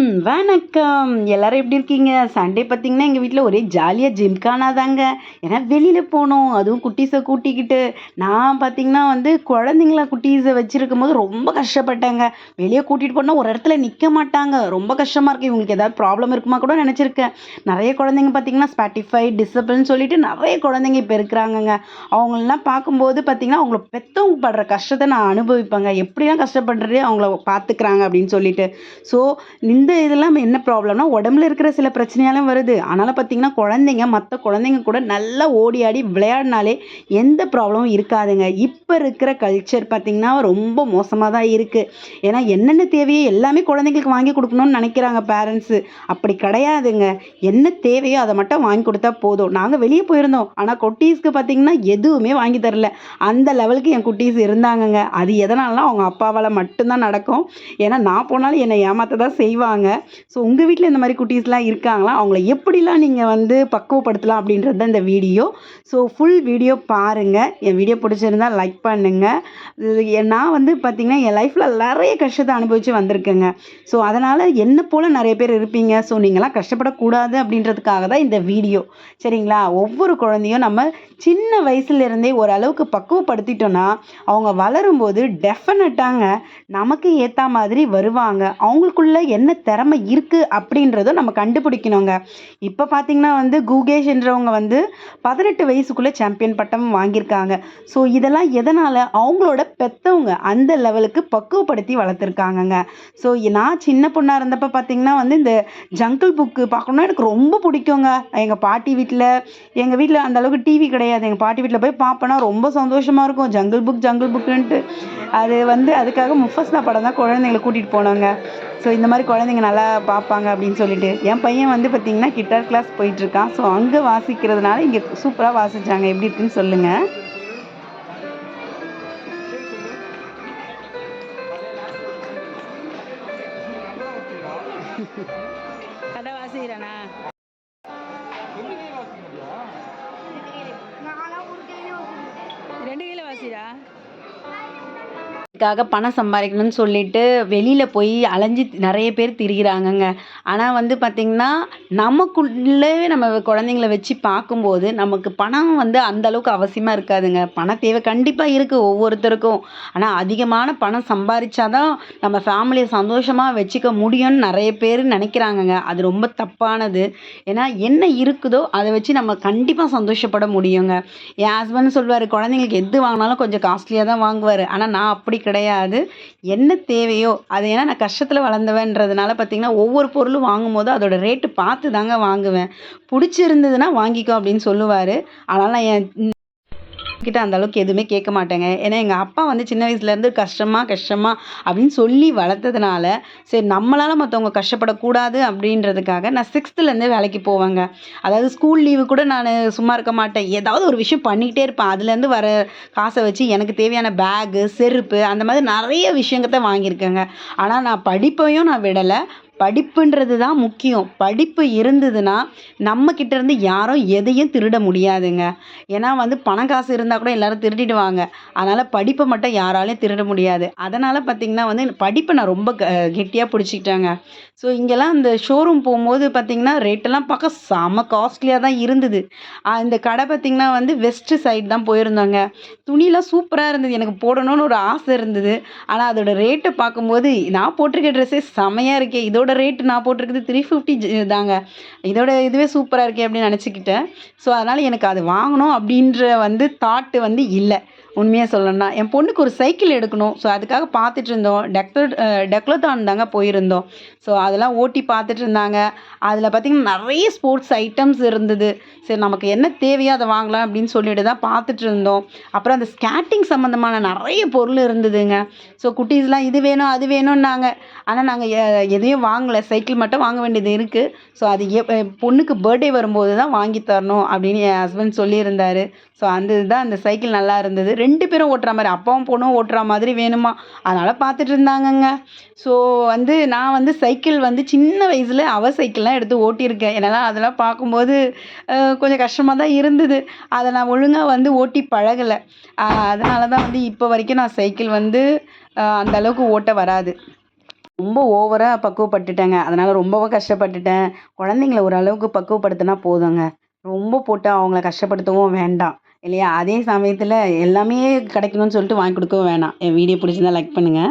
வணக்கம். எல்லாரும் எப்படி இருக்கீங்க? சண்டே பார்த்தீங்கன்னா, எங்க வீட்ல ஒரே ஜாலியா ஜிம்கானா தாங்க. ஏன்னா வெளியில போனோம். அதுவும் குட்டீஸ கூட்டிக்கிட்டு. நான் பார்த்தீங்கன்னா குழந்தைங்கள குட்டீஸ வச்சிருக்கும்போது ரொம்ப கஷ்டப்பட்டேங்க. வெளிய கூட்டிட்டு போனா ஒரு இடத்துல நிக்க மாட்டாங்க. ரொம்ப கஷ்டமா இருக்கு. இவங்களுக்கு ஏதாவது ப்ராப்ளம் இருக்குமா கூட நெனச்சிருக்கேன். நெறைய குழந்தைங்க பார்த்தீங்கன்னா, ஸ்பாட்டிஃபை, டிசபிள்ன்னு சொல்லிட்டு நெறைய குழந்தைங்க இப்ப இருக்கிறாங்கங்க. அவங்களலாம் பார்க்கும்போது பார்த்தீங்கன்னா, அவங்கள பெத்தவங்க படுற கஷ்டத்த நான் அனுபவிப்பேங்க. எப்படிலாம் கஷ்டப்பட்டுட்டு அவங்கள பார்த்துக்கிறாங்க அப்படின்னு சொல்லிட்டு. ஸோ இந்த இதெல்லாம் என்ன ப்ராப்ளம்னா, உடம்புல இருக்கிற சில பிரச்சனையாலும் வருது. ஆனாலும் பார்த்தீங்கன்னா, குழந்தைங்க மத்த குழந்தைங்க கூட நல்லா ஓடி ஆடி விளையாடினாலே எந்த ப்ராப்ளமும் இருக்காதுங்க. இப்ப இருக்கிற கல்ச்சர் பார்த்தீங்கன்னா, ரொம்ப மோசமா தான் இருக்கு. ஏன்னா, என்னென்ன தேவையோ எல்லாமே குழந்தைங்களுக்கு வாங்கி குடுக்கணும்னு நெனைக்கிறாங்க பேரண்ட்ஸு. அப்படி கிடையாதுங்க. என்ன தேவையோ அத மட்டும் வாங்கி குடுத்தா போதும். நாங்க வெளிய போயிருந்தோம். ஆனா குட்டீஸ்க்கு பார்த்தீங்கன்னா, எதுவுமே வாங்கி தரல. அந்த லெவலுக்கு என் குட்டீஸ் இருந்தாங்கங்க. அது எதனாலனா, அவங்க அப்பாவால மட்டும் தான் நடக்கும். ஏன்னா, நான் போனாலும் என்னை ஏமாத்த தான் செய்வாங்க. ஸோ உங்க வீட்ல இந்த மாரி குட்டீஸ்லாம் இருக்காங்களா? அவங்கள எப்படிலாம் நீங்க பக்குவப்படுத்தலாம் அப்படின்றது தான் இந்த வீடியோ. ஸோ ஃபுல் வீடியோ பாருங்க. என் வீடியோ பிடிச்சிருந்தா லைக் பண்ணுங்க. நான் பார்த்தீங்கன்னா, என் லைஃப்ல நெறைய கஷ்டத்த அனுபவிச்சு வந்திருக்கேங்க. ஸோ அதனால என்ன போல நெறைய பேர் இருப்பீங்க. ஸோ நீங்கலாம் கஷ்டப்படக்கூடாது அப்படின்றதுக்காக தான் இந்த வீடியோ. சரிங்களா? ஒவ்வொரு குழந்தையும் நம்ம சின்ன வயசுலேருந்தே ஓரளவுக்கு பக்குவப்படுத்திட்டோம்னா, அவங்க வளரும்போது டெஃபினட்டாங்க நமக்கு ஏத்தா மாதிரி வருவாங்க. அவங்களுக்குள்ள என்ன திறமை இருக்கு அப்படின்றத நம்ம கண்டுபிடிக்கணுங்க. இப்ப பார்த்தீங்கன்னா குகேஷ்ன்றவங்க 18 வயசுக்குள்ள சாம்பியன் பட்டம் வாங்கியிருக்காங்க. ஸோ இதெல்லாம் எதனால? அவங்களோட பெத்தவங்க அந்த லெவலுக்கு பக்குவப்படுத்தி வளர்த்துருக்காங்கங்க. ஸோ நான் சின்ன பொண்ணா இருந்தப்ப பார்த்தீங்கன்னா இந்த ஜங்கிள் புக்கு பார்க்கணும்னா எனக்கு ரொம்ப பிடிக்குங்க. எங்க பாட்டி வீட்ல எங்க வீட்ல அந்த அளவுக்கு டிவி கிடையாது. எங்க பாட்டி வீட்ல போய் பார்ப்பேன்னா ரொம்ப சந்தோஷமா இருக்கும். ஜங்கிள் புக்குன்ட்டு. அது அதுக்காக முஃபஸ்னா படம் தான் குழந்தைங்கள கூட்டிட்டு போனோங்க. ஸோ இந்த மாதிரி குழந்தைங்க நல்லா பார்ப்பாங்க அப்படின்னு சொல்லிட்டு. என் பையன் பார்த்தீங்கன்னா கிட்டார் கிளாஸ் போயிட்டுருக்கான். ஸோ அங்கே வாசிக்கிறதுனால இங்கே சூப்பராக வாசிச்சாங்க. எப்படி இருக்குன்னு சொல்லுங்க. கதை வாசிக்கிறேனா? 2 கையில வாசிடா. க்காக பணம் சம்பாதிக்கணும்னு சொல்லிட்டு வெளியில போய் அலைஞ்சு நிறைய பேர் திரிகிறாங்கங்க. ஆனா பார்த்தீங்கன்னா, நமக்குள்ளே நம்ம குழந்தைங்கள வச்சு பார்க்கும்போது, நமக்கு பணம் அந்த அளவுக்கு அவசியமா இருக்காதுங்க. பண தேவை கண்டிப்பா இருக்கு ஒவ்வொருத்தருக்கும். ஆனா அதிகமான பணம் சம்பாரிச்சா தான் நம்ம ஃபேமிலிய சந்தோஷமா வச்சுக்க முடியும்னு நெறைய பேர் நெனைக்கிறாங்கங்க. அது ரொம்ப தப்பானது. ஏன்னா என்ன இருக்குதோ அத வச்சு நம்ம கண்டிப்பா சந்தோஷப்பட முடியுங்க. என் ஹஸ்பண்ட் சொல்வாரு, குழந்தைங்களுக்கு எது வாங்குனாலும் கொஞ்சம் காஸ்ட்லியா தான் வாங்குவாரு. ஆனா நான் அப்படி கிடையாது. என்ன தேவையோ அது ஏன்னா நான் கஷ்டத்துல வளர்ந்தவன்றதுனால பார்த்தீங்கன்னா, ஒவ்வொரு பொருளும் வாங்கும்போது அதோட ரேட்டு பார்த்து தாங்க வாங்குவேன். புடிச்சிருந்ததுன்னா வாங்கிக்கோ அப்படின்னு சொல்லுவாரு. ஆனாலும் நான் என் கிட்ட அந்த அளவுக்கு எதுவுமே கேட்க மாட்டேங்க. ஏன்னா எங்க அப்பா சின்ன வயசுலேருந்து கஷ்டமா அப்படின்னு சொல்லி வளர்த்ததுனால, சரி நம்மளால மத்தவங்க கஷ்டப்படக்கூடாது அப்படின்றதுக்காக நான் 6த்துலேருந்தே வேலைக்கு போவேங்க. அதாவது ஸ்கூல் லீவு கூட நானு சும்மா இருக்க மாட்டேன். ஏதாவது ஒரு விஷயம் பண்ணிக்கிட்டே இருப்பேன். அதுலேருந்து வர காச வச்சு எனக்கு தேவையான பேகு, செருப்பு அந்த மாதிரி நெறைய விஷயங்கத்த வாங்கியிருக்கேங்க. ஆனா நான் படிப்பையும் நான் விடல. படிப்புன்றது தான் முக்கியம். படிப்பு இருந்ததுன்னா, நம்ம கிட்ட இருந்து யாரும் எதையும் திருட முடியாதுங்க. ஏன்னா பணம் காசு இருந்தா கூட எல்லாரும் திருடிடுவாங்க. அதனால படிப்ப மட்டும் யாராலயும் திருட முடியாது. அதனால பார்த்தீங்கன்னா படிப்ப நான் ரொம்ப கெட்டியா பிடிச்சுக்கிட்டேங்க. ஸோ இங்கெல்லாம் இந்த ஷோரூம் போம்போது பார்த்தீங்கன்னா, ரேட்டெல்லாம் பார்க்க செம காஸ்ட்லியா தான் இருந்தது. இந்த கடை பார்த்தீங்கன்னா வெஸ்ட் சைடு தான் போயிருந்தோங்க. துணிலாம் சூப்பரா இருந்தது. எனக்கு போடணும்னு ஒரு ஆசை இருந்தது. ஆனா அதோட ரேட்ட பார்க்கும்போது, நான் போட்டிருக்க ட்ரெஸ்ஸே செமையா இருக்கே! இதோட ரேட் நான் போட்டிருக்கிறது 350 தாங்க. இதோட இதுவே சூப்பரா இருக்கே! அப்படின்னு நினச்சுக்கிட்டேன். ஸோ அதனால எனக்கு அது வாங்கணும் அப்படின்ற தாட் இல்ல. உண்மையா சொல்லணும்னா. என் பொண்ணுக்கு ஒரு சைக்கிள் எடுக்கணும். ஸோ அதுக்காக பார்த்துட்டு இருந்தோம். டெக்லத்தான் தாங்க போயிருந்தோம். ஸோ அதெல்லாம் ஓட்டி பார்த்துட்டு இருந்தாங்க. அதில பார்த்தீங்கன்னா, நெறைய ஸ்போர்ட்ஸ் ஐட்டம்ஸ் இருந்தது. சரி நமக்கு என்ன தேவையோ அத வாங்கலாம் அப்படின்னு சொல்லிட்டு தான் பார்த்துட்டு இருந்தோம். அப்புறம் அந்த ஸ்கேட்டிங் சம்மந்தமான நெறைய பொருள் இருந்ததுங்க. ஸோ குட்டீஸ்லாம் இது வேணும், அது வேணும்னாங்க. ஆனா நாங்க எதையும் வாங்கல. சைக்கிள் மட்டும் வாங்க வேண்டியது இருக்கு. ஸோ அது பொண்ணுக்கு பர்த்டே வரும்போது தான் வாங்கி தரணும் அப்படின்னு என் ஹஸ்பண்ட் சொல்லியிருந்தாரு. ஸோ அந்த இதுதான் அந்த சைக்கிள் நல்லா இருந்தது. 2 பேரும் ஓட்டுற மாரி, அப்பாவும் பொண்ணும் ஓட்டுற மாதிரி வேணுமா, அதனால பார்த்துட்டு இருந்தாங்கங்க. ஸோ நான் சைக்கிள் சின்ன வயசுல அவ சைக்கிள்லாம் எடுத்து ஓட்டியிருக்கேன். என்னால அதெல்லாம் பார்க்கும்போது கொஞ்சம் கஷ்டமா தான் இருந்தது. அத நான் ஒழுங்கா ஓட்டி பழகல. அதனால தான் இப்போ வரைக்கும் நான் சைக்கிள் அந்த அளவுக்கு ஓட்ட வராது. ரொம்ப ஓவரா பக்குவப்பட்டுட்டேங்க. அதனால ரொம்பவும் கஷ்டப்பட்டுட்டேன். குழந்தைங்கள ஓரளவுக்கு பக்குவப்படுத்துனா போதுங்க. ரொம்ப போட்டு அவங்கள கஷ்டப்படுத்தவும் வேண்டாம். இல்லையா? அதே சமயத்தில எல்லாமே கிடைக்கணும்னு சொல்லிட்டு வாங்கி கொடுக்கவும் வேணாம். என் வீடியோ பிடிச்சிருந்தா லைக் பண்ணுங்க.